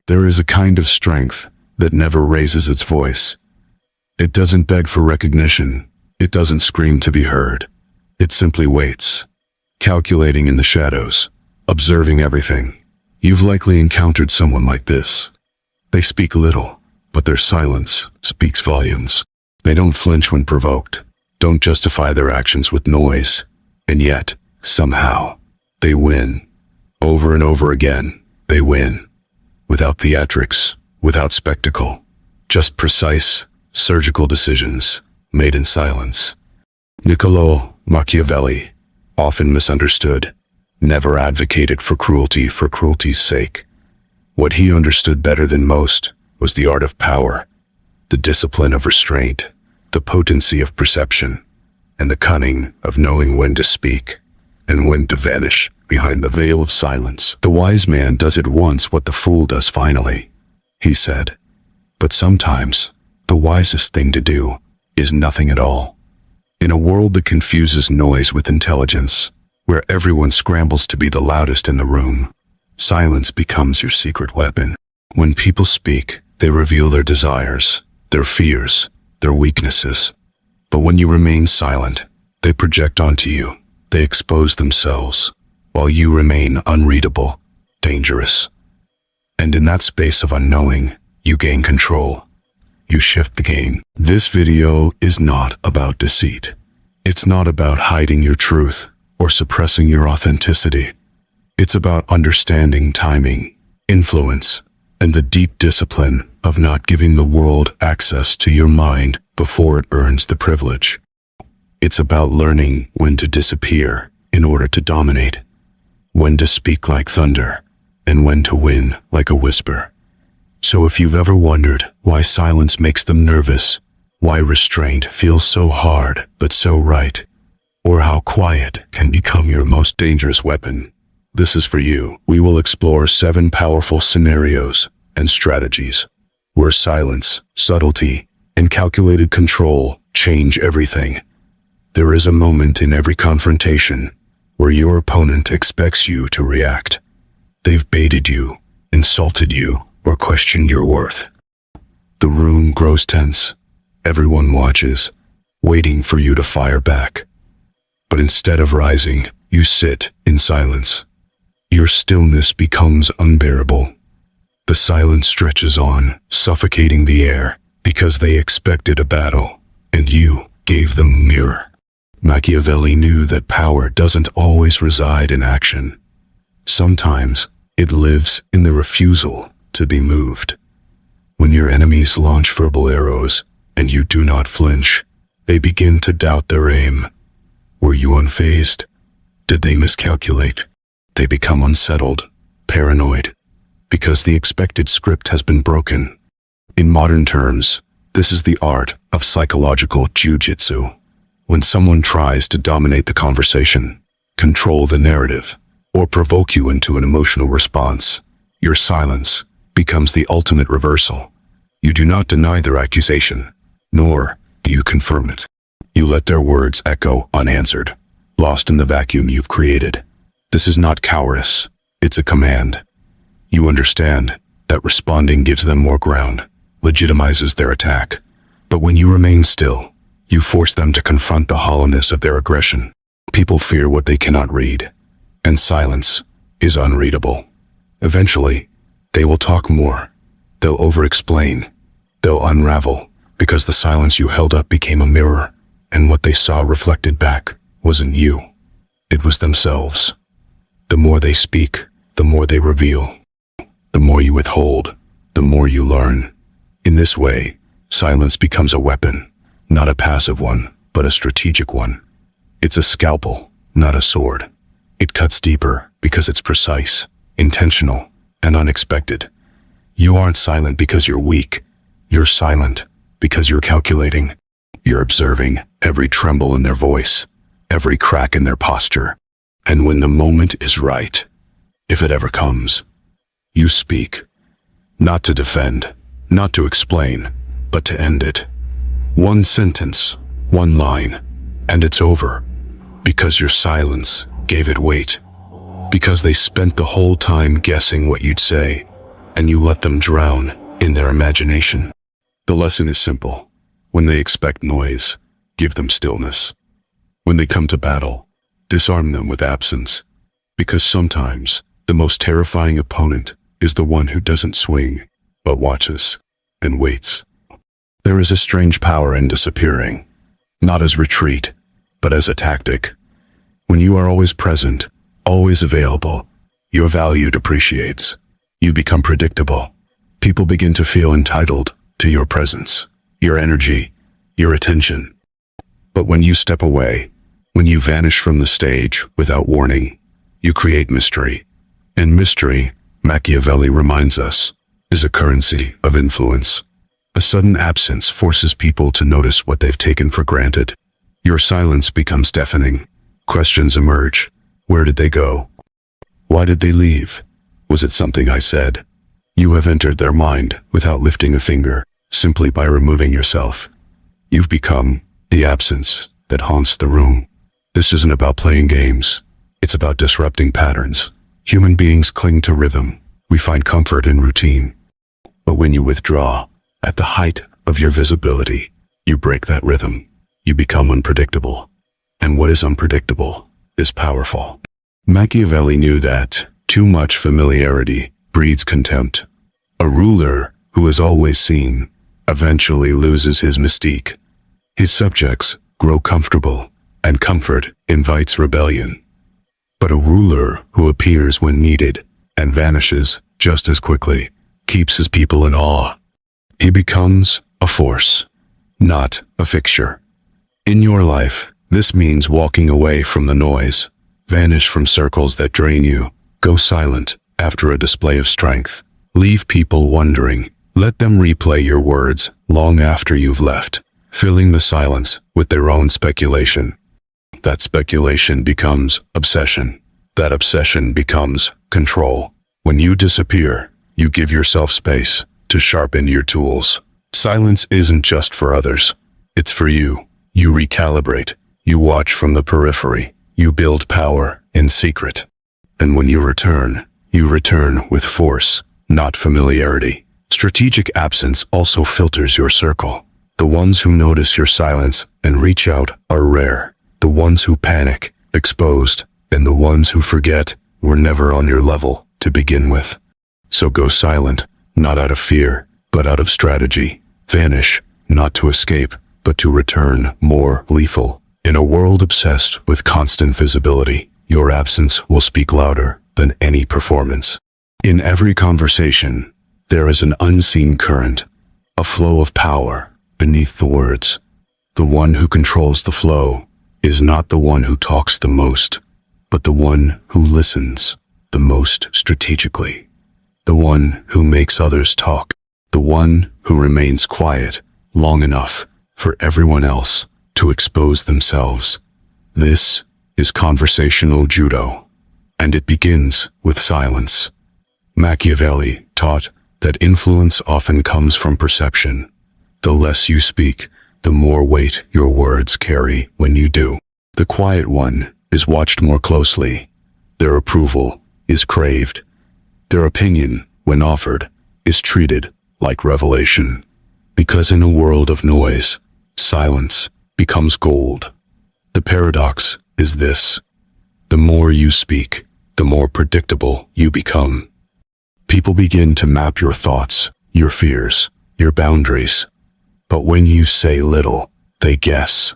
There is a kind of strength that never raises its voice. It doesn't beg for recognition. It doesn't scream to be heard. It simply waits, calculating in the shadows, observing everything. You've likely encountered someone like this. They speak little, but their silence speaks volumes. They don't flinch when provoked, don't justify their actions with noise, and yet, somehow, they win. Over and over again, they win. Without theatrics, without spectacle, just precise, surgical decisions made in silence. Niccolò Machiavelli, often misunderstood, never advocated for cruelty's sake. What he understood better than most was the art of power, the discipline of restraint, the potency of perception, and the cunning of knowing when to speak and when to vanish behind the veil of silence. The wise man does at once what the fool does finally, he said. But sometimes, the wisest thing to do is nothing at all. In a world that confuses noise with intelligence, where everyone scrambles to be the loudest in the room, silence becomes your secret weapon. When people speak, they reveal their desires, their fears, their weaknesses. But when you remain silent, they project onto you. They expose themselves, while you remain unreadable, dangerous. And in that space of unknowing, you gain control. You shift the game. This video is not about deceit. It's not about hiding your truth or suppressing your authenticity. It's about understanding timing, influence, and the deep discipline of not giving the world access to your mind before it earns the privilege. It's about learning when to disappear in order to dominate, when to speak like thunder, and when to win like a whisper. So if you've ever wondered why silence makes them nervous, why restraint feels so hard but so right, or how quiet can become your most dangerous weapon, this is for you. We will explore 7 powerful scenarios and strategies where silence, subtlety, and calculated control change everything. There is a moment in every confrontation where your opponent expects you to react. They've baited you, insulted you, or questioned your worth. The room grows tense. Everyone watches, waiting for you to fire back. But instead of rising, you sit in silence. Your stillness becomes unbearable. The silence stretches on, suffocating the air, because they expected a battle, and you gave them a mirror. Machiavelli knew that power doesn't always reside in action. Sometimes it lives in the refusal to be moved. When your enemies launch verbal arrows and you do not flinch, they begin to doubt their aim. Were you unfazed? Did they miscalculate? They become unsettled, paranoid, because the expected script has been broken. In modern terms, this is the art of psychological jiu-jitsu. When someone tries to dominate the conversation, control the narrative, or provoke you into an emotional response, your silence becomes the ultimate reversal. You do not deny their accusation, nor do you confirm it. You let their words echo unanswered, lost in the vacuum you've created. This is not cowardice, it's a command. You understand that responding gives them more ground, legitimizes their attack. But when you remain still, you force them to confront the hollowness of their aggression. People fear what they cannot read, and silence is unreadable. Eventually, they will talk more. They'll over-explain. They'll unravel, because the silence you held up became a mirror, and what they saw reflected back wasn't you. It was themselves. The more they speak, the more they reveal. The more you withhold, the more you learn. In this way, silence becomes a weapon, not a passive one, but a strategic one. It's a scalpel, not a sword. It cuts deeper because it's precise, intentional, and unexpected. You aren't silent because you're weak. You're silent because you're calculating. You're observing every tremble in their voice, every crack in their posture. And when the moment is right, if it ever comes, you speak. Not to defend, not to explain, but to end it. One sentence, one line, and it's over. Because your silence gave it weight. Because they spent the whole time guessing what you'd say. and you let them drown in their imagination. The lesson is simple. When they expect noise, give them stillness. When they come to battle, disarm them with absence. Because sometimes the most terrifying opponent is the one who doesn't swing, but watches and waits. There is a strange power in disappearing, not as retreat, but as a tactic. When you are always present, always available, your value depreciates. You become predictable. People begin to feel entitled to your presence, your energy, your attention. But when you step away, when you vanish from the stage without warning, you create mystery. And mystery, Machiavelli reminds us, is a currency of influence. A sudden absence forces people to notice what they've taken for granted. Your silence becomes deafening. Questions emerge. Where did they go? Why did they leave? Was it something I said? You have entered their mind without lifting a finger, simply by removing yourself. You've become the absence that haunts the room. This isn't about playing games. It's about disrupting patterns. Human beings cling to rhythm. We find comfort in routine. But when you withdraw, at the height of your visibility, you break that rhythm. You become unpredictable. And what is unpredictable is powerful. Machiavelli knew that too much familiarity breeds contempt. A ruler who is always seen eventually loses his mystique. His subjects grow comfortable, and comfort invites rebellion. But a ruler who appears when needed and vanishes just as quickly keeps his people in awe. He becomes a force, not a fixture. In your life, this means walking away from the noise, vanish from circles that drain you, go silent after a display of strength. Leave people wondering. Let them replay your words long after you've left, filling the silence with their own speculation. That speculation becomes obsession. That obsession becomes control. When you disappear, you give yourself space to sharpen your tools. Silence isn't just for others. It's for you. You recalibrate. You watch from the periphery. You build power in secret. And when you return with force, not familiarity. Strategic absence also filters your circle. The ones who notice your silence and reach out are rare. The ones who panic, exposed, and the ones who forget were never on your level to begin with. So go silent, not out of fear, but out of strategy. Vanish, not to escape, but to return more lethal. In a world obsessed with constant visibility, your absence will speak louder than any performance. In every conversation, there is an unseen current, a flow of power beneath the words. The one who controls the flow is not the one who talks the most, but the one who listens the most strategically. The one who makes others talk. The one who remains quiet long enough for everyone else to expose themselves. This is conversational judo, and it begins with silence. Machiavelli taught that influence often comes from perception. The less you speak, the more weight your words carry when you do. The quiet one is watched more closely. Their approval is craved. Their opinion, when offered, is treated like revelation. Because in a world of noise, silence becomes gold. The paradox is this: the more you speak, the more predictable you become. People begin to map your thoughts, your fears, your boundaries. But when you say little, they guess.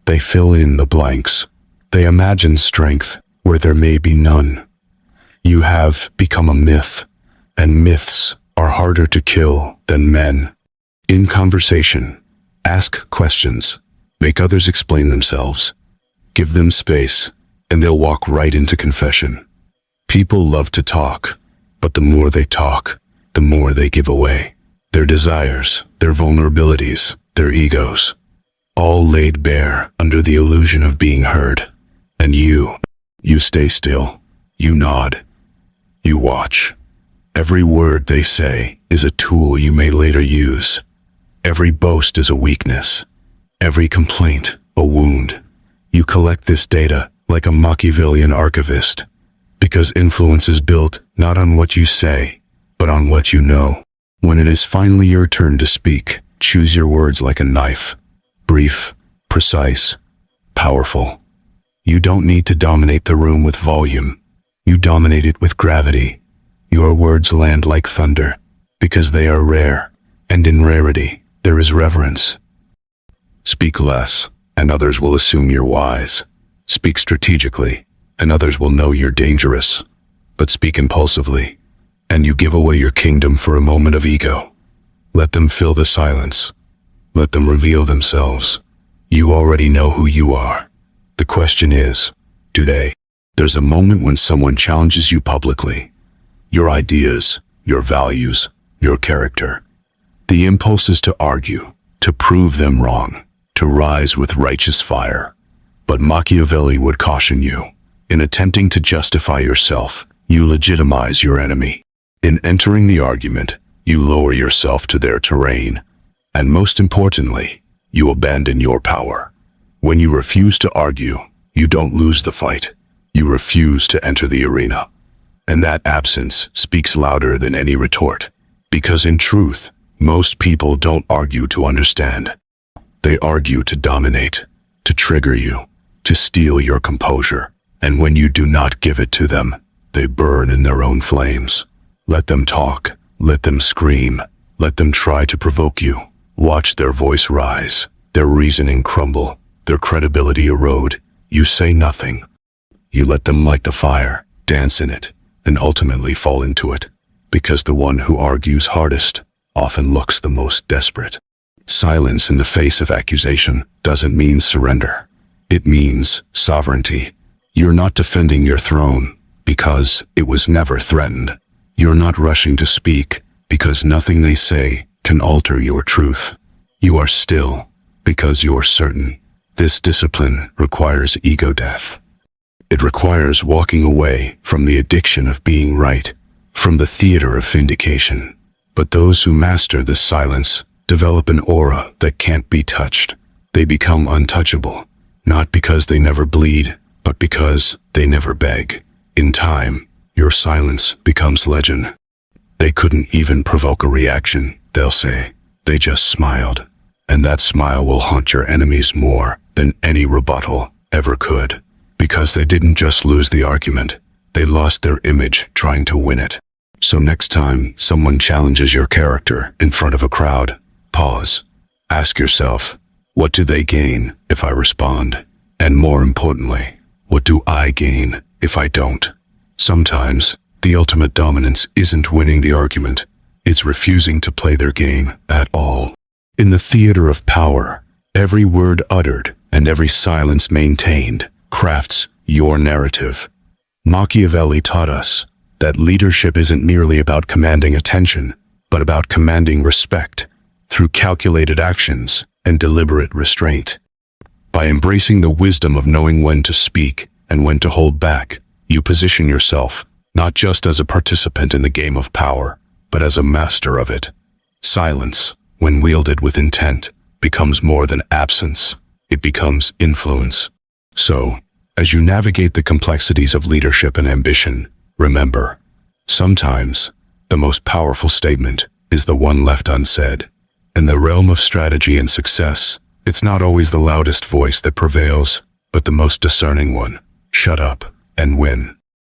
They fill in the blanks. They imagine strength where there may be none. You have become a myth, and myths are harder to kill than men. In conversation, ask questions. Make others explain themselves. Give them space, and they'll walk right into confession. People love to talk, but the more they talk, the more they give away. Their desires, their vulnerabilities, their egos, all laid bare under the illusion of being heard. And you stay still. You nod. You watch. Every word they say is a tool you may later use. Every boast is a weakness. Every complaint, a wound. You collect this data like a Machiavellian archivist, because influence is built not on what you say, but on what you know. When it is finally your turn to speak, choose your words like a knife. Brief, precise, powerful. You don't need to dominate the room with volume. You dominate it with gravity. Your words land like thunder, because they are rare, and in rarity, there is reverence. Speak less, and others will assume you're wise. Speak strategically, and others will know you're dangerous. But speak impulsively, and you give away your kingdom for a moment of ego. Let them fill the silence. Let them reveal themselves. You already know who you are. The question is, do they? There's a moment when someone challenges you publicly. Your ideas, your values, your character. The impulse is to argue, to prove them wrong, to rise with righteous fire. But Machiavelli would caution you. In attempting to justify yourself, you legitimize your enemy. In entering the argument, you lower yourself to their terrain. And most importantly, you abandon your power. When you refuse to argue, you don't lose the fight. You refuse to enter the arena. And that absence speaks louder than any retort. Because in truth, most people don't argue to understand. They argue to dominate, to trigger you, to steal your composure. And when you do not give it to them, they burn in their own flames. Let them talk, let them scream, let them try to provoke you. Watch their voice rise, their reasoning crumble, their credibility erode. You say nothing. You let them light the fire, dance in it, and ultimately fall into it. Because the one who argues hardest often looks the most desperate. Silence in the face of accusation doesn't mean surrender. It means sovereignty. You're not defending your throne because it was never threatened. You're not rushing to speak because nothing they say can alter your truth. You are still because you're certain. This discipline requires ego death. It requires walking away from the addiction of being right, from the theater of vindication. But those who master this silence develop an aura that can't be touched. They become untouchable, not because they never bleed, but because they never beg. In time, your silence becomes legend. They couldn't even provoke a reaction, they'll say. They just smiled. And that smile will haunt your enemies more than any rebuttal ever could. Because they didn't just lose the argument, they lost their image trying to win it. So next time someone challenges your character in front of a crowd, pause. Ask yourself, what do they gain if I respond? And more importantly, what do I gain if I don't? Sometimes, the ultimate dominance isn't winning the argument. It's refusing to play their game at all. In the theater of power, every word uttered and every silence maintained crafts your narrative. Machiavelli taught us that leadership isn't merely about commanding attention, but about commanding respect through calculated actions and deliberate restraint. By embracing the wisdom of knowing when to speak and when to hold back, you position yourself not just as a participant in the game of power, but as a master of it. Silence, when wielded with intent, becomes more than absence. It becomes influence. So, as you navigate the complexities of leadership and ambition, remember, sometimes the most powerful statement is the one left unsaid. In the realm of strategy and success, it's not always the loudest voice that prevails, but the most discerning one. Shut up and win.